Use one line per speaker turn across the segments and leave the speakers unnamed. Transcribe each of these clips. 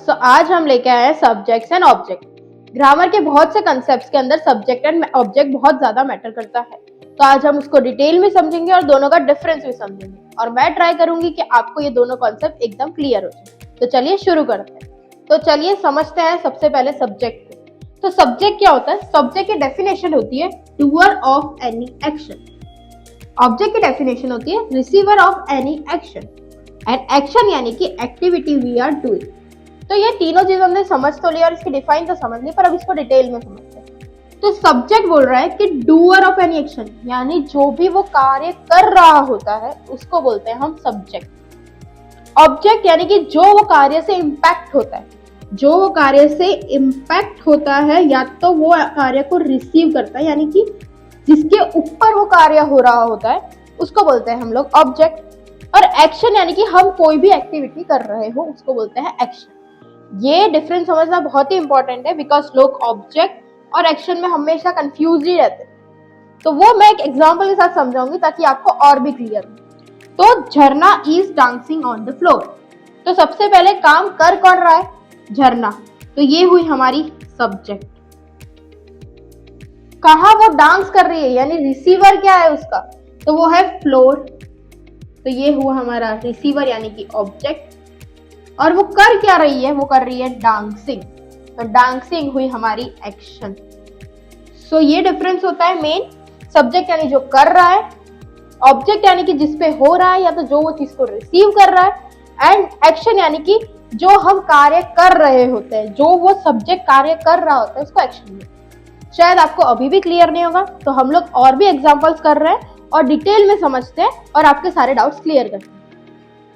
दोस्तों आज हम लेके आए हैं सब्जेक्ट्स एंड ऑब्जेक्ट। ग्रामर के बहुत से कंसेप्ट्स के अंदर सब्जेक्ट एंड ऑब्जेक्ट बहुत ज्यादा मैटर करता है, तो आज हम उसको डिटेल में समझेंगे और दोनों का डिफरेंस भी समझेंगे और मैं ट्राई करूंगी कि आपको ये दोनों कॉन्सेप्ट एकदम क्लियर हो जाए। तो चलिए शुरू करते हैं। तो चलिए समझते हैं सबसे पहले सब्जेक्ट को। तो सब्जेक्ट क्या होता है? सब्जेक्ट की डेफिनेशन होती है doer of any action. Object की डेफिनेशन होती है receiver of any action and action यानी कि एक्टिविटी वी आर डूइंग। तो ये तीनों चीज हमने समझ तो लिया और इसकी डिफाइन तो समझ ली, पर अब इसको डिटेल में समझते हैं। तो सब्जेक्ट बोल रहा है कि डूअर ऑफ एनी एक्शन यानी जो भी वो कार्य कर रहा होता है उसको बोलते हैं हम सब्जेक्ट। ऑब्जेक्ट यानी कि जो वो कार्य से इम्पैक्ट होता है, जो वो कार्य से इम्पैक्ट होता है या तो वो कार्य को रिसीव करता है यानी कि जिसके ऊपर वो कार्य हो रहा होता है उसको बोलते हैं हम लोग ऑब्जेक्ट। और एक्शन यानी कि हम कोई भी एक्टिविटी कर रहे हो उसको बोलते हैं एक्शन। ये डिफरेंस समझना बहुत ही इंपॉर्टेंट है बिकॉज लोग ऑब्जेक्ट और एक्शन में हमेशा कंफ्यूज ही रहते हैं। तो वो मैं एक एग्जांपल के साथ समझाऊंगी ताकि आपको और भी क्लियर हो। तो झरना is dancing on the floor. तो सबसे पहले काम कर कौन रहा है? झरना। तो ये हुई हमारी सब्जेक्ट। कहाँ वो डांस कर रही है यानी रिसीवर क्या है उसका? तो वो है फ्लोर। तो ये हुआ हमारा रिसीवर यानी कि ऑब्जेक्ट। और वो कर क्या रही है? वो कर रही है डांसिंग। तो डांसिंग हुई हमारी एक्शन। सो ये डिफरेंस होता है मेन। सब्जेक्ट यानी जो कर रहा है, ऑब्जेक्ट यानी कि जिस पे हो रहा है या तो जो वो चीज को रिसीव कर रहा है, एंड एक्शन यानी कि जो हम कार्य कर रहे होते हैं, जो वो सब्जेक्ट कार्य कर रहा होता है उसको एक्शन में। शायद आपको अभी भी क्लियर नहीं होगा, तो हम लोग और भी एग्जाम्पल्स कर रहे हैं और डिटेल में समझते हैं और आपके सारे डाउट्स क्लियर करते हैं।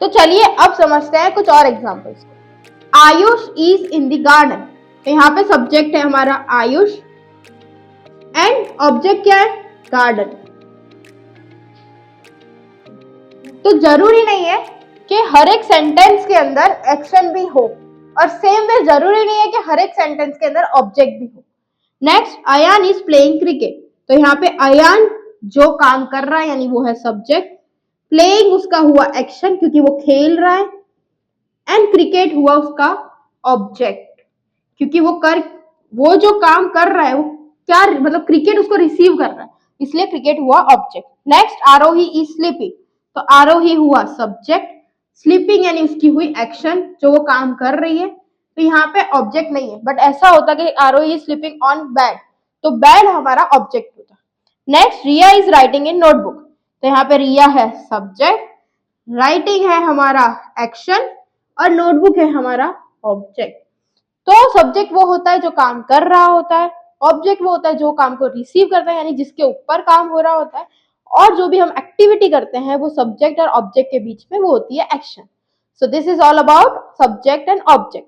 तो चलिए अब समझते हैं कुछ और एग्जांपल्स को। Ayush is in the garden. तो यहाँ पे सब्जेक्ट है हमारा आयुष एंड ऑब्जेक्ट क्या है? गार्डन। तो जरूरी नहीं है कि हर एक सेंटेंस के अंदर एक्शन भी हो और सेम वे जरूरी नहीं है कि हर एक सेंटेंस के अंदर ऑब्जेक्ट भी हो। Next, Ayaan is playing cricket. तो यहाँ पे अयान जो काम कर रहा है यानी वो है सब्जेक्ट, प्लेइंग उसका हुआ एक्शन क्योंकि वो खेल रहा है, एंड क्रिकेट हुआ उसका ऑब्जेक्ट क्योंकि वो जो काम कर रहा है वो क्या मतलब क्रिकेट उसको रिसीव कर रहा है, इसलिए क्रिकेट हुआ object. Next, Aarohi is sleeping. तो आरोही हुआ सब्जेक्ट, स्लीपिंग यानी उसकी हुई एक्शन जो वो काम कर रही है। तो यहाँ पे ऑब्जेक्ट नहीं है, बट ऐसा होता कि Aarohi is sleeping on bed, तो बेड हमारा ऑब्जेक्ट होता। Next, Riya is writing in notebook. तो यहाँ पे रिया है सब्जेक्ट, राइटिंग है हमारा एक्शन और नोटबुक है हमारा ऑब्जेक्ट। तो सब्जेक्ट वो होता है जो काम कर रहा होता है, ऑब्जेक्ट वो होता है जो काम को रिसीव करता है यानी जिसके ऊपर काम हो रहा होता है, और जो भी हम एक्टिविटी करते हैं वो सब्जेक्ट और ऑब्जेक्ट के बीच में वो होती है action. So this is all about subject and object.